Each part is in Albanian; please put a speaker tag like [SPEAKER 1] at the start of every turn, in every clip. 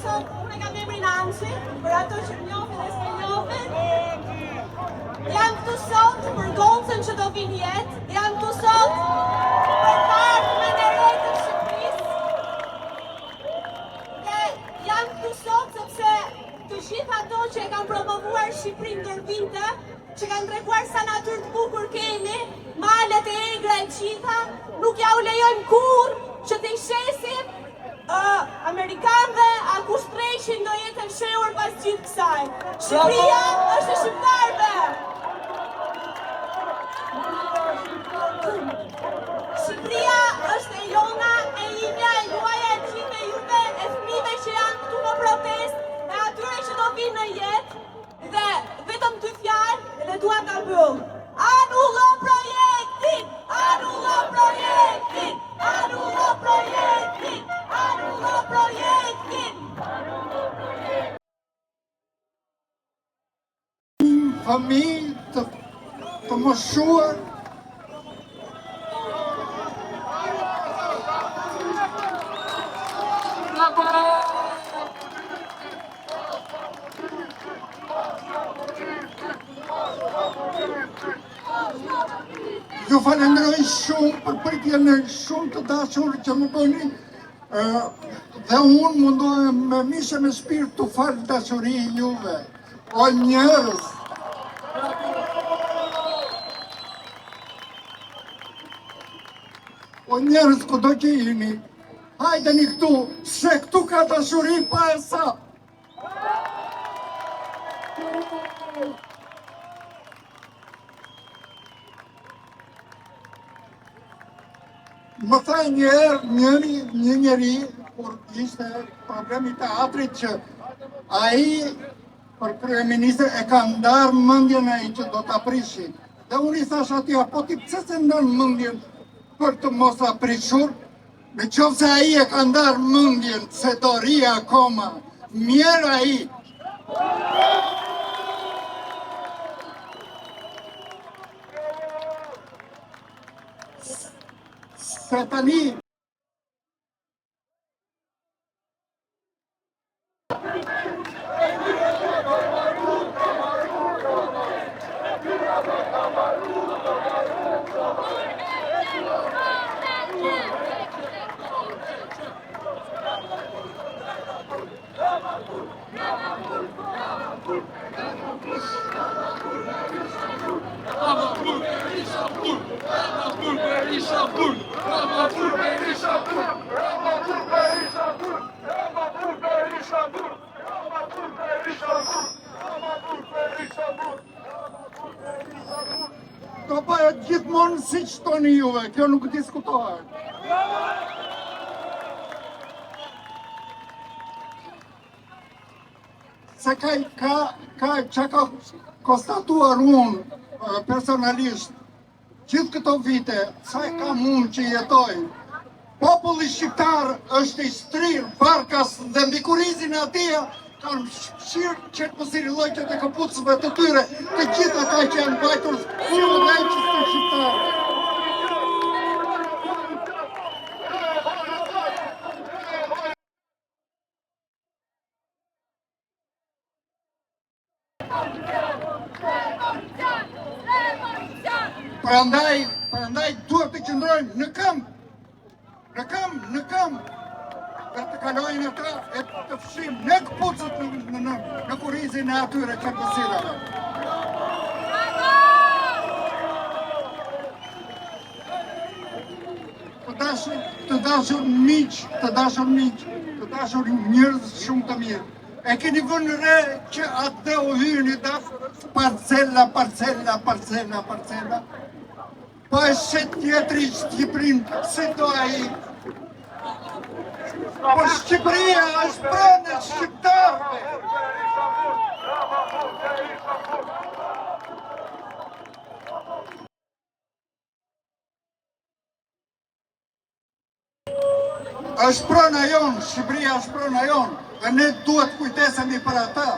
[SPEAKER 1] sot, unë e kam emrin Anqi, për ato që më njohin dhe s'me njohin. Jam këtu sot për goncën që do vinë jetë, jam këtu sot për ardhmen e re të Shqipërisë. Dhe jam këtu sot sepse të gjithë ato që e kanë promovuar Shqipërinë ndër vite, që kanë treguar sa natyrë të bukur keni, malet e egra e gjitha, nuk ja u lejojmë kurrë që të i shesim Amerikanëve a kushtreqin do jetë e fshehur pas gjithë kësaj. Shqipëria është e shqiptarëve. Shqipëria është e jona, e imja, e juaja, e gjithë e juve, e fëmijëve që janë këtu në protestë, e atyre që do vinë në jetë, dhe vetëm dy fjalë dhe dua ta mbyll. Anullo projektin! Anullo projektin! Anullo projektin! Anullo projektin!
[SPEAKER 2] Fëmijë të moshuar ju falenderoj shumë për pritjen e shumë të dashur që më bëni dhe unë mundohem me mishe me shpirt të falë dashuri juve. O njerëz! O njerëz kudo që jeni, hajdeni këtu, se këtu ka dashuri pa e sa. Më thaj një njeri, kur ishte problemi teatrit që ai për kryeministër e ka ndarë mendjen ai që do ta prishin. Dhe unë i thash atij, po ti pse se ndan mendjen për të mos aprishur? Në qoftë se ai e ka ndarë mendjen se do ri akoma, mirë ai. Se tani do bëhet gjithmonë si që toni juve, kjo nuk diskutohet. Se ka konstatuar unë personalisht, gjithë këto vite, sa e ka mund që jetoj, populli shqiptar është i shtrirë, barkas dhe mbi kurizin e atia, kanë shirë qëtë mësiri lojqët e këpucëve të tyre, të gjitha ta që janë bajtur si udhëheqës të shqiptarë. Prandaj duhet të qëndrojmë në këmbë, dhe të kalojnë ata e të fshim në këpucët në kurizin e atyre që pësirave. Të dashur miq, të dashur njerëz shumë të mirë. E keni vënë re që atë u hyrë parcella. Po e shet tjetëri Shqipërinë, si do ai. Po Shqipëria është pranë e shqiptarëve. Është prana jonë, Shqipëria është prana jonë, dhe ne duhet kujtesemi për ata,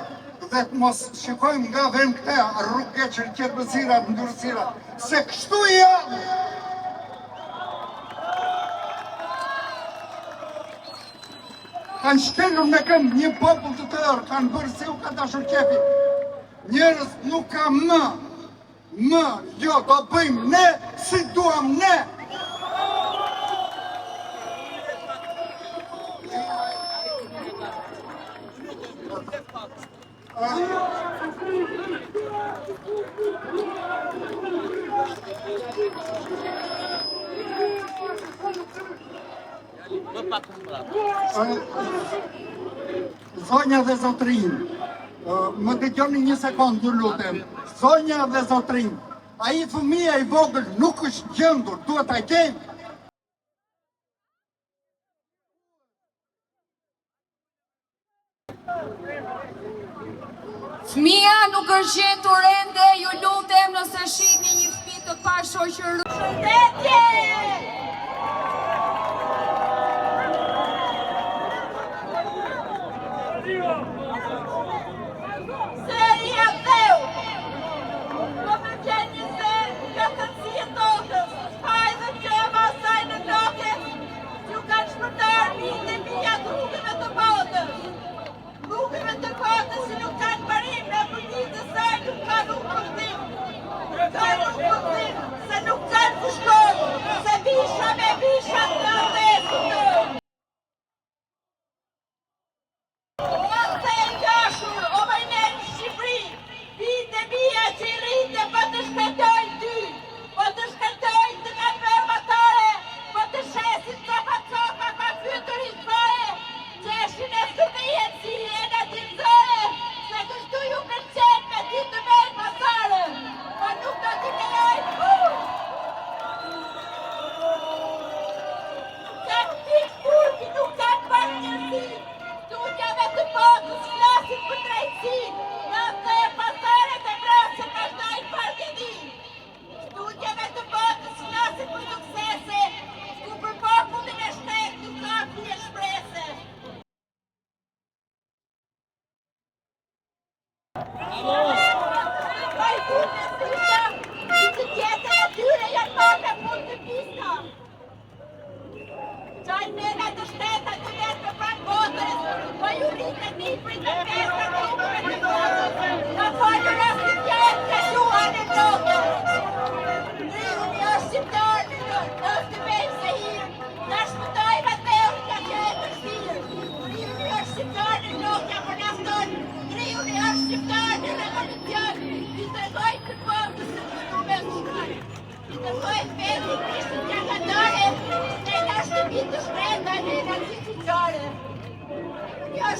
[SPEAKER 2] dhe të mos shikojmë nga vend këte rrugë që qetësira, ndërësira, se kështu janë. kanë shkelur me këmbë një popull të tërë, kanë bërë si u ka dashur qefi. Njerëz nuk ka më, jo, do bëjmë ne si duam ne. Zonja dhe zotrin, më dëgjoni një sekundë, ju lutem. Zonja dhe zotrin, ai fëmia i vogël nuk është gjendur, duhet ta gjejmë.
[SPEAKER 3] Fëmia nuk është gjetur ende, ju lutem nëse shihni një fëmijë të pashoqëruar.
[SPEAKER 1] Shëndetje! Se i atheu, po më gjeni se këtësia tokës, hajde që e masaj në toke, që kanë shpërtar minde mija të rrugëve të botës. Rrugëve të botës që nuk kanë parim, në përgjithë të saj nuk kanë nuk përdim. Se nuk kanë kushtojnë, se visha me visha të adhesu të.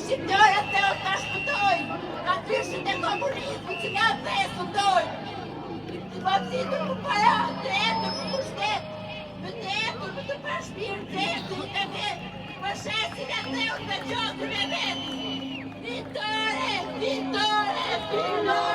[SPEAKER 1] Shqiptarët të ta shpëtojnë, ka tyrshit e komunizmit që nga dhe e sundojnë. Të vazhditur për para, të etur për pushtet, më të etur për të pashpirë, të etur të vetë, për shesin e të unë të gjotur e vetë. Vitore, vitore, vitore!